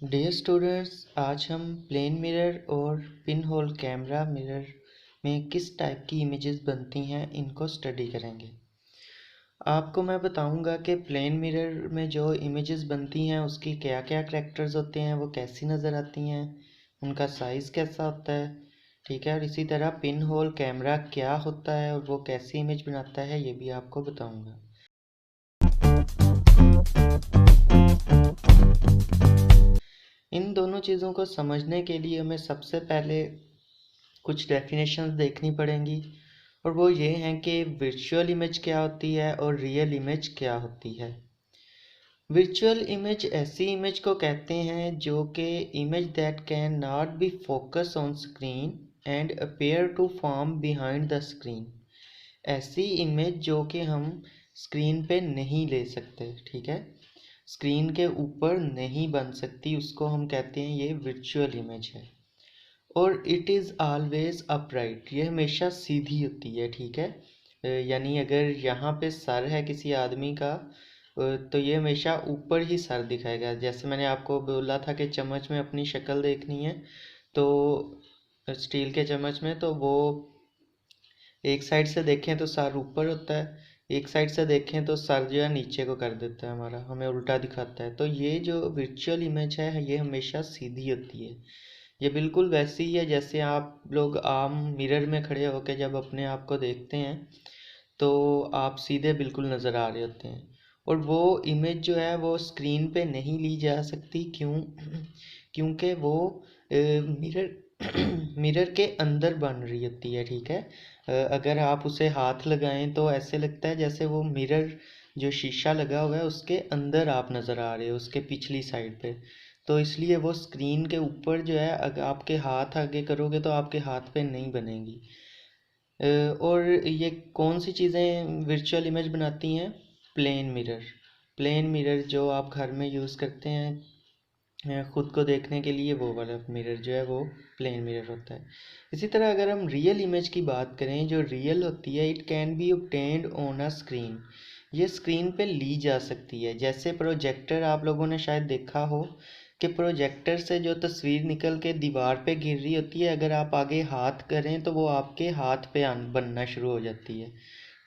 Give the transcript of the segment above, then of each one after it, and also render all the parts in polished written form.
Dear students, आज हम plane mirror और पिन होल कैमरा मिरर में किस टाइप की इमेजेस बनती हैं इनको स्टडी करेंगे। आपको मैं बताऊंगा कि प्लेन मिरर में जो इमेजेस बनती हैं उसकी क्या क्या करैक्टर्स होते हैं, वो कैसी नज़र आती हैं, उनका साइज़ कैसा होता है, ठीक है। और इसी तरह पिन होल कैमरा क्या होता है और वो कैसी इमेज बनाता है ये भी आपको बताऊँगा। इन दोनों चीज़ों को समझने के लिए हमें सबसे पहले कुछ डेफिनेशंस देखनी पड़ेंगी और वो ये हैं कि वर्चुअल इमेज क्या होती है और रियल इमेज क्या होती है। वर्चुअल इमेज ऐसी इमेज को कहते हैं जो कि image that can not be focus on screen and appear to form behind the screen. ऐसी इमेज जो कि हम स्क्रीन पे नहीं ले सकते, ठीक है, स्क्रीन के ऊपर नहीं बन सकती, उसको हम कहते हैं ये वर्चुअल इमेज है। और इट इज़ ऑलवेज अपराइट, ये हमेशा सीधी होती है, ठीक है। यानी अगर यहाँ पे सर है किसी आदमी का तो ये हमेशा ऊपर ही सर दिखाएगा। जैसे मैंने आपको बोला था कि चम्मच में अपनी शक्ल देखनी है, तो स्टील के चम्मच में तो वो एक साइड से देखें तो सर ऊपर होता है, एक साइड से देखें तो सर जो है नीचे को कर देता है, हमारा हमें उल्टा दिखाता है। तो ये जो वर्चुअल इमेज है ये हमेशा सीधी होती है। ये बिल्कुल वैसी ही है जैसे आप लोग आम मिरर में खड़े होकर जब अपने आप को देखते हैं तो आप सीधे बिल्कुल नज़र आ रहे होते हैं। और वो इमेज जो है वो स्क्रीन पे नहीं ली जा सकती, क्यों? क्योंकि वो मिरर मिरर के अंदर बन रही होती है, ठीक है। अगर आप उसे हाथ लगाएं तो ऐसे लगता है जैसे वो मिरर जो शीशा लगा हुआ है उसके अंदर आप नज़र आ रहे हो, उसके पिछली साइड पे। तो इसलिए वो स्क्रीन के ऊपर जो है, अगर आपके हाथ आगे करोगे तो आपके हाथ पे नहीं बनेगी। और ये कौन सी चीज़ें वर्चुअल इमेज बनाती हैं? Plane mirror. प्लेन मिरर जो आप घर में यूज़ करते हैं ख़ुद को देखने के लिए, वो वाला मिरर जो है वो प्लेन मिरर होता है। इसी तरह अगर हम रियल इमेज की बात करें, जो रियल होती है, it can be obtained on a screen. ये स्क्रीन पे ली जा सकती है। जैसे प्रोजेक्टर, आप लोगों ने शायद देखा हो कि प्रोजेक्टर से जो तस्वीर निकल के दीवार पे गिर रही होती है, अगर आप आगे हाथ करें तो वो आपके हाथ पे बनना शुरू हो जाती है,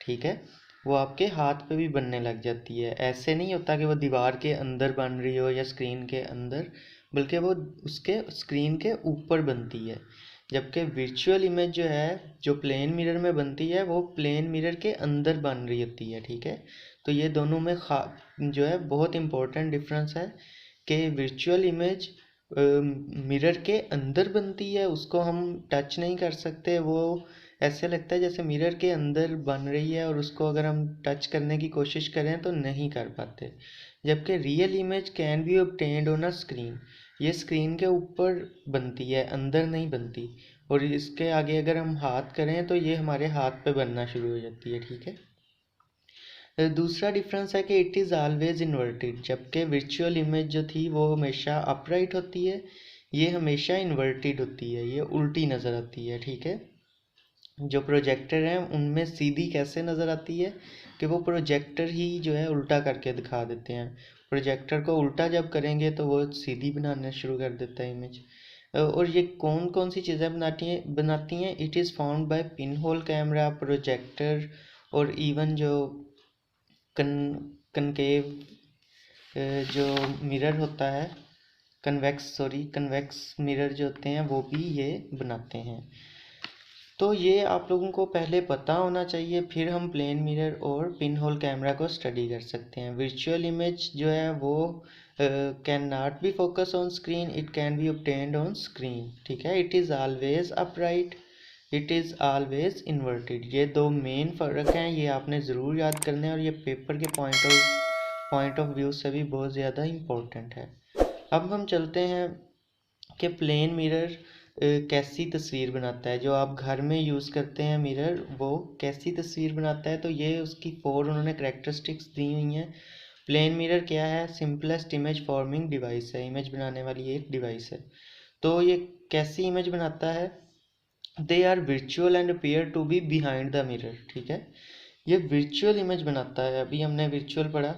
ठीक है। वो आपके हाथ पे भी बनने लग जाती है। ऐसे नहीं होता कि वो दीवार के अंदर बन रही हो या स्क्रीन के अंदर, बल्कि वो उसके स्क्रीन के ऊपर बनती है। जबकि वर्चुअल इमेज जो है, जो प्लेन मिरर में बनती है, वो प्लेन मिरर के अंदर बन रही होती है, ठीक है। तो ये दोनों में जो है बहुत इम्पोर्टेंट डिफरेंस है कि वर्चुअल इमेज मिरर के अंदर बनती है, उसको हम टच नहीं कर सकते। वो ऐसे लगता है जैसे मिरर के अंदर बन रही है और उसको अगर हम टच करने की कोशिश करें तो नहीं कर पाते। जबकि real image can be obtained on a screen, ये स्क्रीन के ऊपर बनती है, अंदर नहीं बनती। और इसके आगे अगर हम हाथ करें तो ये हमारे हाथ पे बनना शुरू हो जाती है, ठीक है। दूसरा डिफरेंस है कि इट इज़ ऑलवेज इन्वर्टेड। जबकि वर्चुअल इमेज जो थी वो हमेशा अपराइट होती है, ये हमेशा इन्वर्टेड होती है, ये उल्टी नज़र आती है, ठीक है। जो प्रोजेक्टर हैं उनमें सीधी कैसे नज़र आती है कि वो प्रोजेक्टर ही जो है उल्टा करके दिखा देते हैं। प्रोजेक्टर को उल्टा जब करेंगे तो वो सीधी बनाना शुरू कर देता है इमेज। और ये कौन कौन सी चीज़ें बनाती हैं? It is found by pin hole camera, projector, और इवन जो कनकेव जो मिरर होता है, कन्वेक्स मिरर जो होते हैं वो भी ये बनाते हैं। तो ये आप लोगों को पहले पता होना चाहिए, फिर हम प्लेन मिरर और पिन होल कैमरा को स्टडी कर सकते हैं। वर्चुअल इमेज जो है वो can not be focus on screen, it can be obtained on screen, ठीक है। It is always upright, it is always inverted. ये दो मेन फ़र्क हैं, ये आपने ज़रूर याद करने हैं और ये पेपर के पॉइंट ऑफ व्यू से भी बहुत ज़्यादा इम्पोर्टेंट है। अब हम चलते हैं कि प्लेन मिरर कैसी तस्वीर बनाता है। जो आप घर में यूज़ करते हैं मिरर, वो कैसी तस्वीर बनाता है, तो ये उसकी 4 उन्होंने करेक्टरिस्टिक्स दी हुई हैं। प्लेन मिरर क्या है? सिंपलेस्ट इमेज फॉर्मिंग डिवाइस है, इमेज बनाने वाली एक डिवाइस है। तो ये कैसी इमेज बनाता है? They are virtual and appear to be behind the mirror, ठीक है। ये वर्चुअल इमेज बनाता है। अभी हमने वर्चुअल पढ़ा,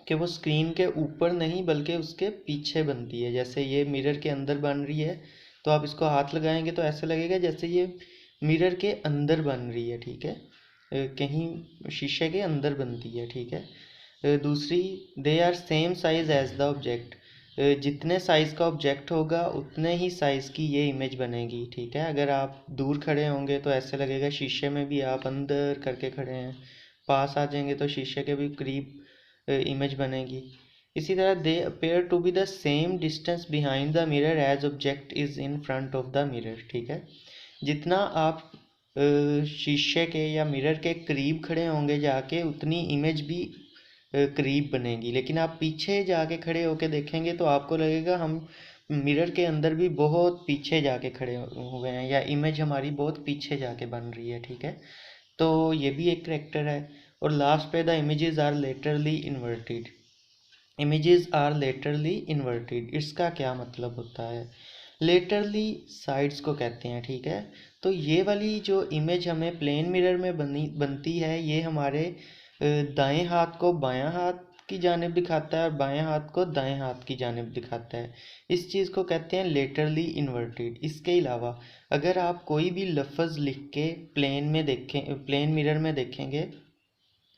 कि वो स्क्रीन के ऊपर नहीं बल्कि उसके पीछे बनती है। जैसे ये मिरर के अंदर बन रही है तो आप इसको हाथ लगाएंगे तो ऐसे लगेगा जैसे ये मिरर के अंदर बन रही है, ठीक है, कहीं शीशे के अंदर बनती है, ठीक है। दूसरी, they are same size as the object, जितने साइज़ का ऑब्जेक्ट होगा उतने ही साइज़ की ये इमेज बनेगी, ठीक है। अगर आप दूर खड़े होंगे तो ऐसे लगेगा शीशे में भी आप अंदर करके खड़े हैं, पास आ जाएंगे तो शीशे के भी करीब इमेज बनेगी। इसी तरह they appear to be the same distance behind the mirror as object is in front of the mirror, ठीक है। जितना आप शीशे के या मिरर के करीब खड़े होंगे जाके उतनी इमेज भी करीब बनेगी। लेकिन आप पीछे जाके खड़े होके देखेंगे तो आपको लगेगा हम मिरर के अंदर भी बहुत पीछे जाके खड़े हुए हैं या इमेज हमारी बहुत पीछे जाके बन रही है, ठीक है। तो ये भी एक करेक्टर है। और लास्ट पे, the images are laterally inverted, images are laterally inverted, इसका क्या मतलब होता है? लेटरली साइड्स को कहते हैं, ठीक है। तो ये वाली जो इमेज हमें प्लेन मिरर में बनती है ये हमारे दाएं हाथ को बायां हाथ की जानिब दिखाता है और बाएं हाथ को दाएं हाथ की जानिब दिखाता है। इस चीज़ को कहते हैं लेटरली इन्वर्टेड। इसके अलावा अगर आप कोई भी लफ्ज़ लिख के प्लेन में देखें, प्लेन मिरर में देखेंगे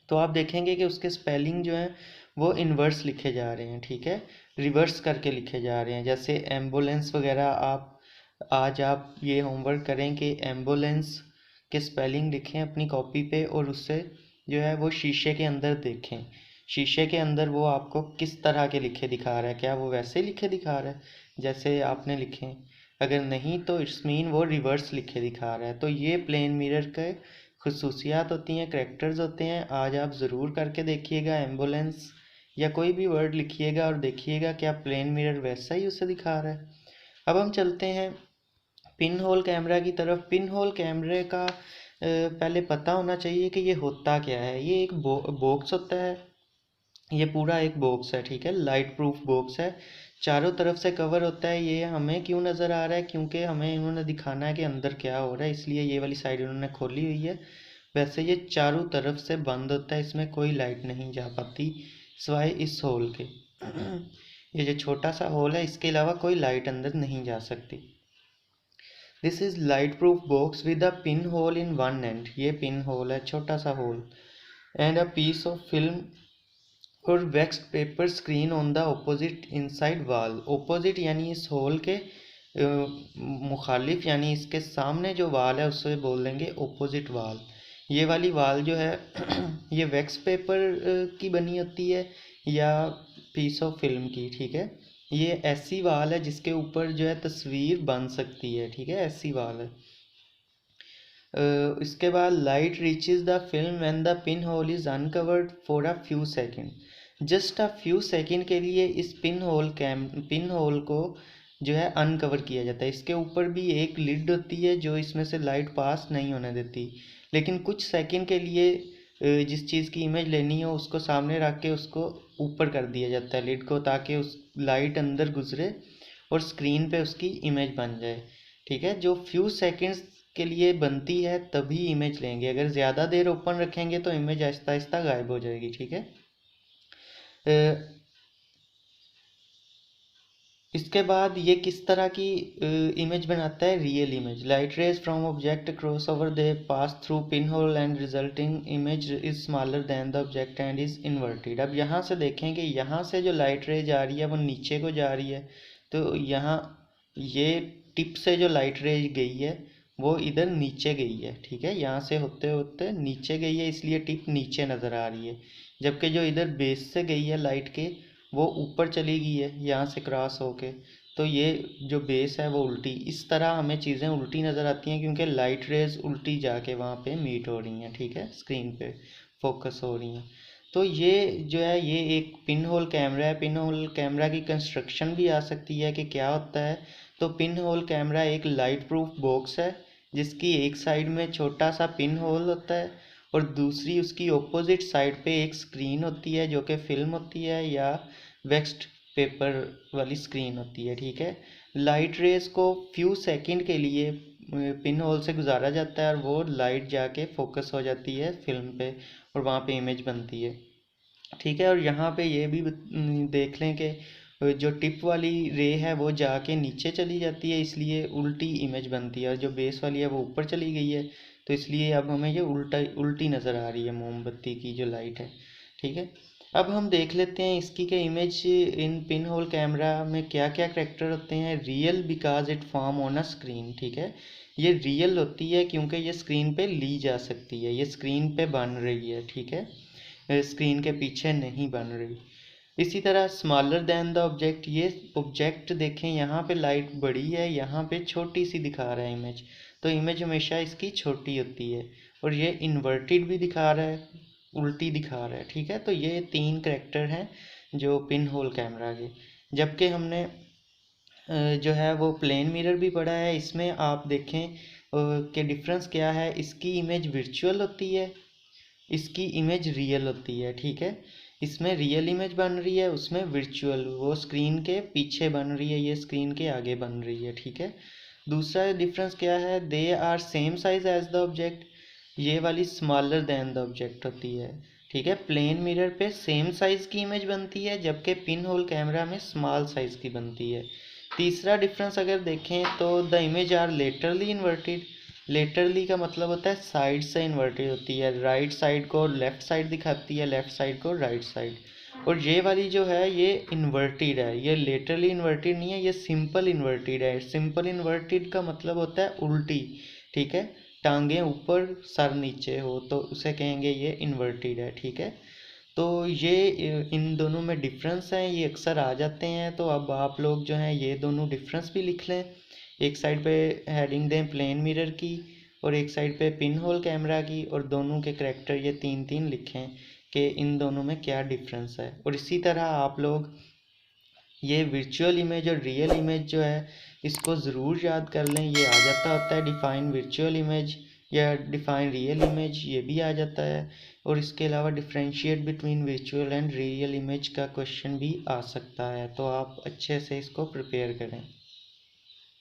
तो आप देखेंगे कि उसके स्पेलिंग जो है वो इन्वर्स लिखे जा रहे हैं, ठीक है, रिवर्स करके लिखे जा रहे हैं। जैसे एम्बुलेंस वगैरह, आज आप ये होमवर्क करें कि एम्बुलेंस के स्पेलिंग लिखें अपनी कॉपी पे और उससे जो है वो शीशे के अंदर देखें। शीशे के अंदर वो आपको किस तरह के लिखे दिखा रहा है, क्या वो वैसे लिखे दिखा रहा है जैसे आपने लिखे? अगर नहीं तो इट्स मीन वो रिवर्स लिखे दिखा रहा है। तो ये प्लेन मिरर के खसूसियात होती हैं, करेक्टर्स होते हैं। आज आप ज़रूर करके देखिएगा, एम्बुलेंस या कोई भी वर्ड लिखिएगा और देखिएगा क्या प्लेन मिरर वैसा ही उसे दिखा रहा है। अब हम चलते हैं पिन होल कैमरा की तरफ। पिन होल कैमरे का पहले पता होना चाहिए कि ये होता क्या है। ये एक बॉक्स होता है, ये पूरा एक बॉक्स है, ठीक है, लाइट प्रूफ बॉक्स है, चारों तरफ से कवर होता है। ये हमें क्यों नज़र आ रहा है? क्योंकि हमें इन्होंने दिखाना है कि अंदर क्या हो रहा है, इसलिए ये वाली साइड इन्होंने खोली हुई है। वैसे ये चारों तरफ से बंद होता है, इसमें कोई लाइट नहीं जा पाती सिवाय इस होल के। ये जो छोटा सा होल है इसके अलावा कोई लाइट अंदर नहीं जा सकती। This is light proof box with a pin hole in one end, ये पिन होल है, छोटा सा hole, and a piece of film और wax paper screen on the opposite inside wall. Opposite यानी इस होल के मुखालिफ, यानी इसके सामने जो वाल है उससे बोल देंगे ऑपोजिट वाल। ये वाली वाल जो है ये वैक्स पेपर की बनी होती है या पीस ऑफ फिल्म की, ठीक है। ये ऐसी वाल है जिसके ऊपर जो है तस्वीर बन सकती है, ठीक है, ऐसी वाल है। इसके बाद light reaches the film when the pin hole is uncovered for a few second. Just a few second के लिए इस पिन होल को जो है अनकवर किया जाता है। इसके ऊपर भी एक लिड होती है जो इसमें से लाइट पास नहीं होने देती, लेकिन कुछ सेकंड के लिए जिस चीज़ की इमेज लेनी हो उसको सामने रख के उसको ऊपर कर दिया जाता है लिड को, ताकि उस लाइट अंदर गुजरे और स्क्रीन पे उसकी इमेज बन जाए, ठीक है। जो फ्यू सेकंड्स के लिए बनती है तभी इमेज लेंगे, अगर ज़्यादा देर ओपन रखेंगे तो इमेज आहिस्ता आहिस्ता गायब हो जाएगी, ठीक है। इसके बाद ये किस तरह की इमेज बनाता है? Real image. Light rays from object cross over they pass through pin hole and resulting image is smaller than the object and is inverted. अब यहाँ से देखेंगे, यहाँ से जो लाइट रेज आ रही है वो नीचे को जा रही है, तो यहाँ ये टिप से जो लाइट रेज गई है वो इधर नीचे गई है, ठीक है, यहाँ से होते होते नीचे गई है, इसलिए टिप नीचे नज़र आ रही है। जबकि जो इधर बेस से गई है लाइट के वो ऊपर चली गई है यहाँ से क्रॉस होके, तो ये जो बेस है वो उल्टी। इस तरह हमें चीज़ें उल्टी नज़र आती हैं क्योंकि लाइट रेज उल्टी जाके वहाँ पे मीट हो रही हैं, ठीक है, स्क्रीन पे फोकस हो रही हैं। तो ये जो है ये एक पिन होल कैमरा है। पिन होल कैमरा की कंस्ट्रक्शन भी आ सकती है कि क्या होता है। तो पिन होल कैमरा एक लाइट प्रूफ बॉक्स है जिसकी एक साइड में छोटा सा पिन होल होता है और दूसरी उसकी ऑपोजिट साइड पे एक स्क्रीन होती है जो कि फिल्म होती है या वेक्स्ड पेपर वाली स्क्रीन होती है, ठीक है। लाइट रेज को फ्यू सेकंड के लिए पिन होल से गुजारा जाता है और वो लाइट जाके फोकस हो जाती है फिल्म पे और वहाँ पे इमेज बनती है। ठीक है। और यहाँ पे ये भी देख लें कि जो टिप वाली रे है वो जाके नीचे चली जाती है, इसलिए उल्टी इमेज बनती है, और जो बेस वाली है वो ऊपर चली गई है, तो इसलिए अब हमें ये उल्टी नज़र आ रही है मोमबत्ती की जो लाइट है। ठीक है। अब हम देख लेते हैं इसकी के image in pin hole camera में क्या क्या करेक्टर होते हैं। Real because it form on a screen. ठीक है। ये रियल होती है क्योंकि ये स्क्रीन पे ली जा सकती है, ये स्क्रीन पे बन रही है। ठीक है, स्क्रीन के पीछे नहीं बन रही। इसी तरह स्मॉलर देन द ऑब्जेक्ट, ये ऑब्जेक्ट देखें यहाँ पे लाइट बड़ी है, यहाँ पे छोटी सी दिखा रहा है इमेज, तो इमेज हमेशा इसकी छोटी होती है। और ये इन्वर्टेड भी दिखा रहा है, उल्टी दिखा रहा है। ठीक है। तो ये 3 करेक्टर हैं जो पिन होल कैमरा के। जबकि हमने जो है वो प्लेन मिरर भी पढ़ा है, इसमें आप देखें कि डिफरेंस क्या है। इसकी इमेज वर्चुअल होती है, इसकी इमेज रियल होती है। ठीक है। इसमें रियल इमेज बन रही है, उसमें वर्चुअल, वो स्क्रीन के पीछे बन रही है, ये स्क्रीन के आगे बन रही है। ठीक है। दूसरा डिफरेंस क्या है, they are same size as the object, ये वाली स्मॉलर देन द ऑब्जेक्ट होती है। ठीक है। प्लेन मिरर पे सेम साइज की इमेज बनती है, जबकि पिन होल कैमरा में स्मॉल साइज की बनती है। तीसरा डिफरेंस अगर देखें तो the image are laterally inverted. Laterally का मतलब होता है साइड से इन्वर्टेड होती है, राइट साइड को लेफ्ट साइड दिखाती है, लेफ्ट साइड को राइट साइड। और ये वाली जो है ये इन्वर्टेड है, ये लेटरली इन्वर्टेड नहीं है, ये सिंपल इन्वर्टेड है। सिंपल इन्वर्टेड का मतलब होता है उल्टी। ठीक है। टांगें ऊपर सर नीचे हो तो उसे कहेंगे ये इन्वर्टेड है। ठीक है। तो ये इन दोनों में डिफरेंस हैं, ये अक्सर आ जाते हैं। तो अब आप लोग जो हैं ये दोनों डिफरेंस भी लिख लें, एक साइड पे हेडिंग दें प्लेन मिरर की और एक साइड पे पिन होल कैमरा की, और दोनों के करेक्टर ये 3 लिखें कि इन दोनों में क्या डिफरेंस है। और इसी तरह आप लोग ये वर्चुअल इमेज और रियल इमेज जो है इसको ज़रूर याद कर लें। ये आ जाता होता है डिफ़ाइन वर्चुअल इमेज या डिफ़ाइन रियल इमेज, ये भी आ जाता है। और इसके अलावा differentiate between virtual and real image का क्वेश्चन भी आ सकता है, तो आप अच्छे से इसको प्रिपेयर करें।